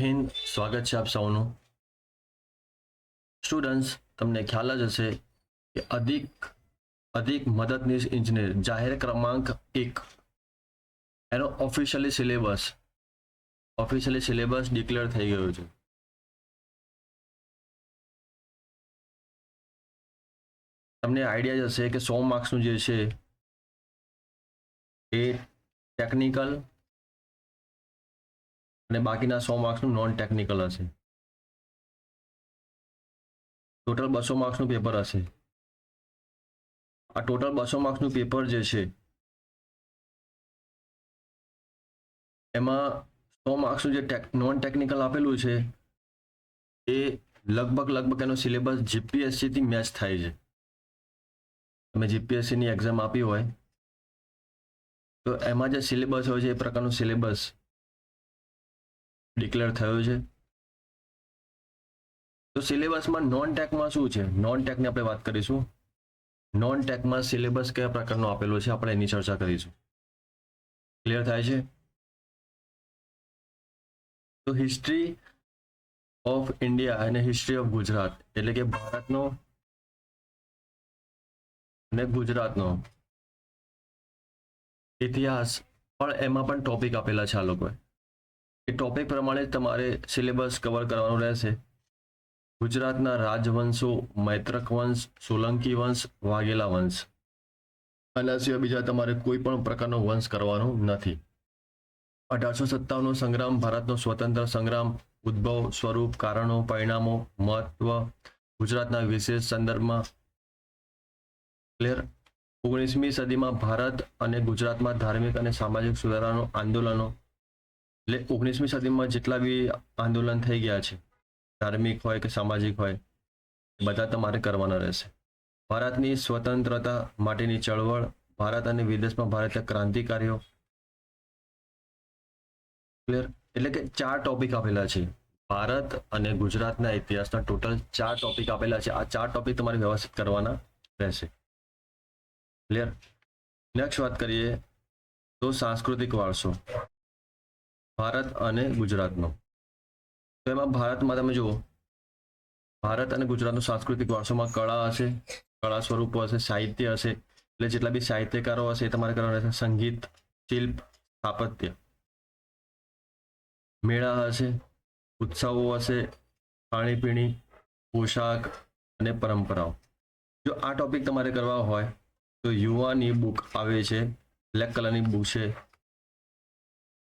हिंद, स्वागत है आप સૌનું। સ્ટુડન્ટ્સ, તમને ખ્યાલ જ હશે કે अधिक મદદનીશ ઇજનેર જાહેર ક્રમાંક 1 એનો ઓફિશિયલી સિલેબસ ડિક્લેર થઈ ગયો છે। તમને આઈડિયા જ હશે કે 100 માર્ક્સનું જે છે એ ટેકનિકલ અને બાકીના 100 માર્ક્સનું નોન ટેકનિકલ હશે। ટોટલ 200 માર્ક્સનું પેપર હશે। આ ટોટલ 200 માર્ક્સનું પેપર જે છે એમાં 100 માર્ક્સનું જે નોન ટેકનિકલ આપેલું છે એ લગભગ એનો સિલેબસ જીપીએસસી થી મેચ થાય છે। તમે જીપીએસસી ની એક્ઝામ આપી હોય તો એમાં જે સિલેબસ હોય છે એ પ્રકારનું સિલેબસ ડિક્લેર થયો છે। તો સિલેબસમાં નોન ટેકમાં શું છે, નોન ટેકની આપણે વાત કરીશું। નોન ટેકમાં સિલેબસ કયા પ્રકારનો આપેલો છે આપણે એની ચર્ચા કરીશું। ક્લિયર થાય છે? તો હિસ્ટ્રી ઓફ ઇન્ડિયા અને હિસ્ટ્રી ઓફ ગુજરાત એટલે કે ભારતનો અને ગુજરાતનો ઇતિહાસ પણ એમાં પણ ટોપિક આપેલા છે આ લોકોએ। એ ટોપિક પ્રમાણે તમારે સિલેબસ કવર કરવાનું રહેશે। ગુજરાતના રાજવંશો મૈત્રક વંશ, સોલંકી વંશ, વાઘેલા વંશ, આના સિવાય બીજા તમારે કોઈ પણ પ્રકારનો વંશ કરવાનો નથી। 1857નો સંગ્રામ, ભારતનો સ્વતંત્ર સંગ્રામ, ઉદ્ભવ, સ્વરૂપ, કારણો, પરિણામો, મહત્વ, ગુજરાતના વિશેષ સંદર્ભમાં। ક્લિયર? 19મી સદીમાં ભારત અને ગુજરાતમાં ધાર્મિક અને સામાજિક સુધારાનો આંદોલનો, એટલે 19મી સદીમાં જેટલા બી આંદોલન થઈ ગયા છે, ધાર્મિક હોય કે સામાજિક હોય, બધા તમારે કરવાના રહેશે। ભારતની સ્વતંત્રતા માટેની ચળવળ, ભારત અને વિદેશમાં ભારતીય ક્રાંતિકારીઓ। ક્લિયર? એટલે કે 4 ટોપિક આપેલા છે। ભારત અને ગુજરાતના ઇતિહાસના ટોટલ 4 ટોપિક આપેલા છે। આ 4 ટોપિક તમારે વ્યવસ્થિત કરવાના રહેશે। ક્લિયર? નેક્સ્ટ વાત કરીએ તો સાંસ્કૃતિક વારસો ભારત અને ગુજરાતનો। તો એમાં ભારતમાં તમે જુઓ, ભારત અને ગુજરાતનો સાંસ્કૃતિક વારસોમાં કળા હશે, કળા સ્વરૂપો હશે, સાહિત્ય હશે, એટલે જેટલા બી સાહિત્યકારો હશે એ તમારે કરવાના રહેશે। સંગીત, શિલ્પ, સ્થાપત્ય, મેળા હશે, ઉત્સવો હશે, ખાણીપીણી, પોશાક અને પરંપરાઓ। જો આ ટોપિક તમારે કરવા હોય તો યુવાની બુક આવે છે, બ્લેક કલરની બુક છે,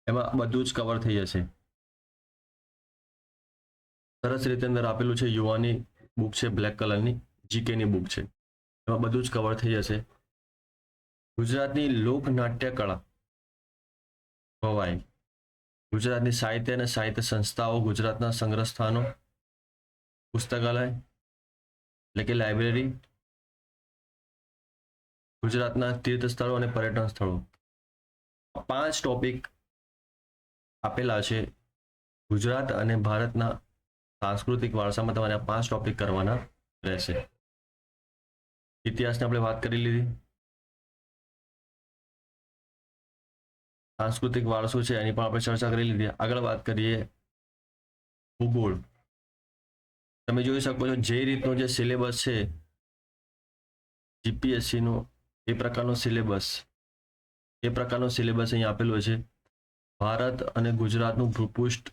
એમાં બધું જ કવર થઈ જશે। સરસ રીતે અંદર આપેલું છે, યુવાની બુક છે, બ્લેક કલરની જીકેની બુક છે, એમાં બધું જ કવર થઈ જશે। ગુજરાતની લોકનાટ્ય કળા ભવાઈ, ગુજરાતની સાહિત્ય અને સાહિત્ય સંસ્થાઓ, ગુજરાતના સંગ્રહ સ્થાનો, પુસ્તકાલય એટલે કે લાઇબ્રેરી, ગુજરાતના તીર્થ સ્થળો અને પર્યટન સ્થળો। 5 ટોપિક આપેલા છે ગુજરાત અને ભારતના સાંસ્કૃતિક વારસામાં। તમારે 5 ટોપિક કરવાના રહેશે। ઇતિહાસની આપણે વાત કરી લીધી, સાંસ્કૃતિક વારસો છે એની પણ આપણે ચર્ચા કરી લીધી। આગળ વાત કરીએ ભૂગોળ। તમે જોઈ શકો છો જે રીતનો જે સિલેબસ છે જીપીએસસી નો એ પ્રકારનો સિલેબસ અહીં આપેલો છે। ભારત અને ગુજરાતનું ભૂપૃષ્ઠ,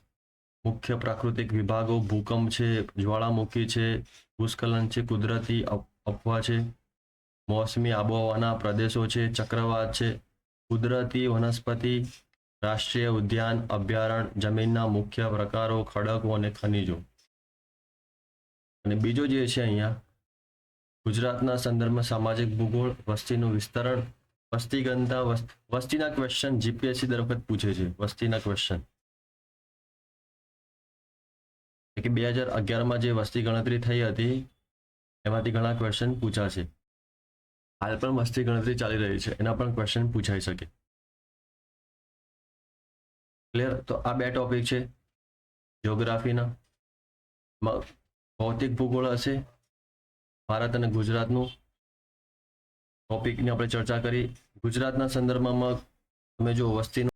મુખ્ય પ્રાકૃતિક વિભાગો, ભૂકંપ છે, જ્વાળામુખી છે, ભૂસ્ખલન છે, કુદરતી અફવા છે, મોસમી આબોહવાના પ્રદેશો છે, ચક્રવાત છે, કુદરતી વનસ્પતિ, રાષ્ટ્રીય ઉદ્યાન, અભયારણ્ય, જમીનના મુખ્ય પ્રકારો, ખડકો અને ખનિજો। અને બીજો જે છે અહીંયા ગુજરાતના સંદર્ભમાં સામાજિક ભૂગોળ, વસ્તીનું વિસ્તરણ, વસ્તી ઘનતા, વસ્તીના ક્વેશ્ચન જીપીએસસી દર વખત પૂછે છે। વસ્તીના ક્વેશ્ચન કે 2011માં જે વસ્તી ગણતરી થઈ હતી એમાંથી ઘણા ક્વેશ્ચન પૂછાશે। હાલ પણ વસ્તી ગણતરી ચાલી રહી છે, એના પણ ક્વેશ્ચન પૂછાઈ શકે। ક્લિયર? તો આ 2 ટોપિક છે જીઓગ્રાફીના। ભૌતિક ભૂગોળ હશે, ભારત અને ગુજરાતનું ટોપિકની આપણે ચર્ચા કરી। ગુજરાતના સંદર્ભમાં તમે જો વસ્તીનું